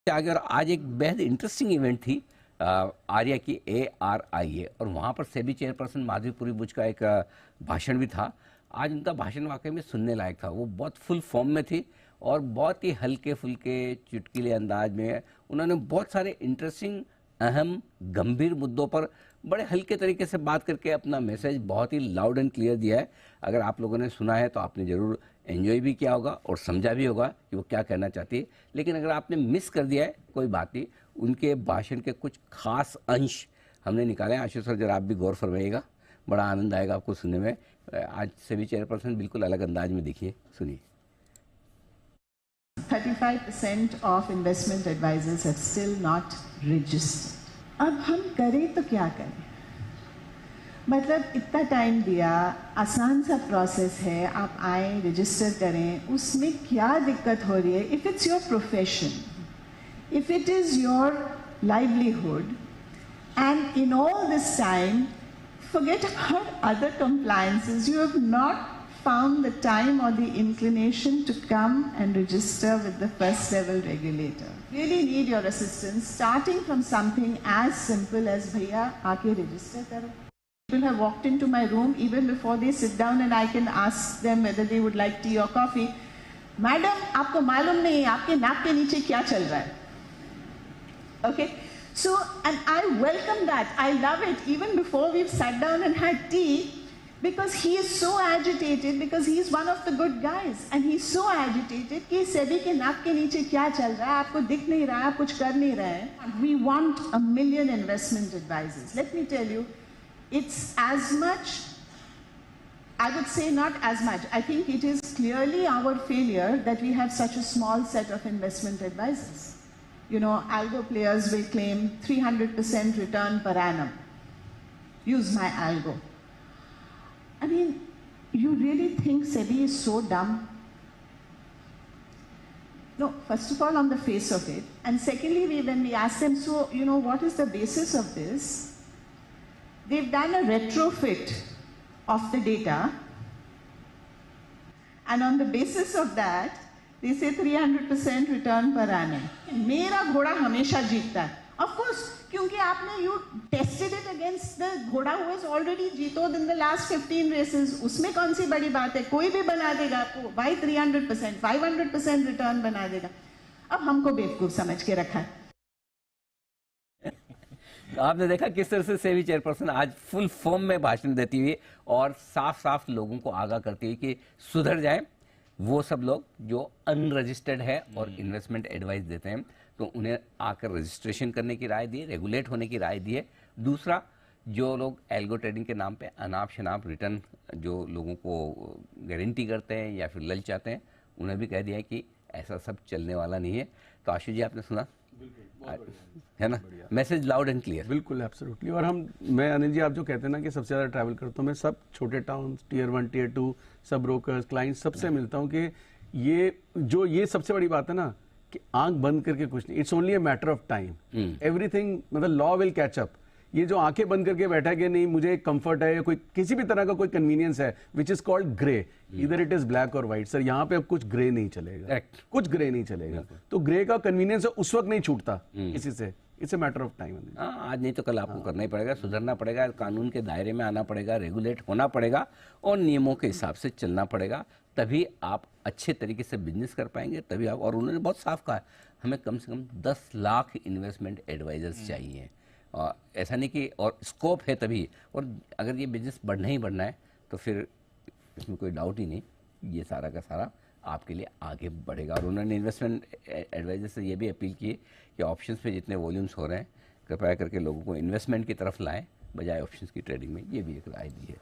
आगे। और आज एक बेहद इंटरेस्टिंग इवेंट थी आर्या की, ARIA, और वहाँ पर सेबी चेयरपर्सन माधवीपुरी बुच का एक भाषण भी था। आज उनका भाषण वाकई में सुनने लायक था। वो बहुत फुल फॉर्म में थी और बहुत ही हल्के फुल्के चुटकीले अंदाज में उन्होंने बहुत सारे इंटरेस्टिंग, अहम, गंभीर मुद्दों पर बड़े हल्के तरीके से बात करके अपना मैसेज बहुत ही लाउड एंड क्लियर दिया है। अगर आप लोगों ने सुना है तो आपने ज़रूर एंजॉय भी किया होगा और समझा भी होगा कि वो क्या कहना चाहती है। लेकिन अगर आपने मिस कर दिया है, कोई बात नहीं, उनके भाषण के कुछ खास अंश हमने निकाले हैं। आशीष सर, जरा आप भी गौर फरमाइएगा, बड़ा आनंद आएगा आपको सुनने में। आज सेबी चेयरपर्सन बिल्कुल अलग अंदाज में दिखिए, सुनिए। 35% of investment advisors have still not registered. अब हम करें तो क्या करें? मतलब इतना टाइम दिया, आसान सा प्रोसेस है, आप आए रजिस्टर करें, उसमें क्या दिक्कत हो रही है? If it's your profession, if it is your livelihood, and in all this time, forget about other compliances, you have not found the time or the inclination to come and register with the first level regulator. Really need your assistance, starting from something as simple as bhaiya aake register karo. People have walked into my room even before they sit down, and I can ask them whether they would like tea or coffee. Madam, आपको मालूम नहीं आपके नाक के नीचे क्या चल रहा है? Okay, so, and I welcome that. I love it. Even before we've sat down and had tea, because he is so agitated, because he is one of the good guys, and he's so agitated कि सेबी के नाक के नीचे क्या चल रहा है, आपको दिख नहीं रहा है, आप कुछ कर नहीं रहे हैं. We want 1 million investment advisors. Let me tell you, it's as much, I would say not as much. I think it is clearly our failure that we have such a small set of investment advisors. You know, algo players will claim 300% return per annum. Use my algo. I mean, you really think SEBI is so dumb? No, first of all, on the face of it. And secondly, when we ask them, so, you know, what is the basis of this? They've done a retrofit of the data. And on the basis of that, they say 300% return per annum. मेरा घोड़ा हमेशा जीतता है. Of course, क्योंकि आपने you tested it against the घोड़ा who has already जीतोed in the last 15 races. उसमें कौन सी बड़ी बात है? कोई भी बना देगा आपको. Why 300%, 500% return बना देगा. अब हमको बेवकूफ समझ के रखा है. आपने देखा किस तरह से सेबी चेयरपर्सन आज फुल फॉर्म में भाषण देती हुई और साफ साफ लोगों को आगाह करती हुई कि सुधर जाएं वो सब लोग जो अनरजिस्टर्ड है और इन्वेस्टमेंट एडवाइस देते हैं, तो उन्हें आकर रजिस्ट्रेशन करने की राय दी है, रेगुलेट होने की राय दी है. दूसरा, जो लोग एल्गो ट्रेडिंग के नाम पे अनाप शनाप रिटर्न जो लोगों को गारंटी करते हैं या फिर ललचाते हैं, उन्हें भी कह दिया है कि ऐसा सब चलने वाला नहीं है. तो आशीष जी, आपने सुना है ना, मैसेज लाउड एंड क्लियर. बिल्कुल, एब्सोल्युटली. और मैं अनिल जी, आप जो कहते हैं ना कि सबसे ज़्यादा ट्रैवल करता हूँ मैं, सब छोटे टाउन, टियर 1, टियर 2, सब ब्रोकर्स, क्लाइंट्स, सबसे मिलता हूँ कि ये सबसे बड़ी बात है ना कि आंख बंद करके कुछ नहीं. It's only a matter of time. Everything, मतलब लॉ विल कैच अप. ये जो आंखें बंद करके बैठा कि नहीं मुझे कंफर्ट है या कोई किसी भी तरह का कोई कन्वीनियंस है, विच इज कॉल्ड ग्रे, इधर इट इज ब्लैक और व्हाइट. सर, यहाँ पे अब कुछ ग्रे नहीं चलेगा, कुछ ग्रे नहीं चलेगा. तो ग्रे का कन्वीनियंस उस वक्त नहीं छूटता किसी से. It's a matter of time. आज नहीं तो कल आपको करना ही पड़ेगा, सुधरना पड़ेगा, कानून के दायरे में आना पड़ेगा, रेगुलेट होना पड़ेगा और नियमों के हिसाब से चलना पड़ेगा. तभी आप अच्छे तरीके से बिजनेस कर पाएंगे, तभी आप. और उन्होंने बहुत साफ कहा, हमें कम से कम 10 लाख इन्वेस्टमेंट एडवाइजर्स चाहिए. और ऐसा नहीं कि, और स्कोप है तभी. और अगर ये बिजनेस बढ़ना ही बढ़ना है तो फिर इसमें कोई डाउट ही नहीं, ये सारा का सारा आपके लिए आगे बढ़ेगा. और उन्होंने इन्वेस्टमेंट एडवाइजर से ये भी अपील की कि ऑप्शंस पे जितने वॉल्यूम्स हो रहे हैं, कृपया करके लोगों को इन्वेस्टमेंट की तरफ लाएं बजाय ऑप्शंस की ट्रेडिंग में. ये भी एक राय दी है.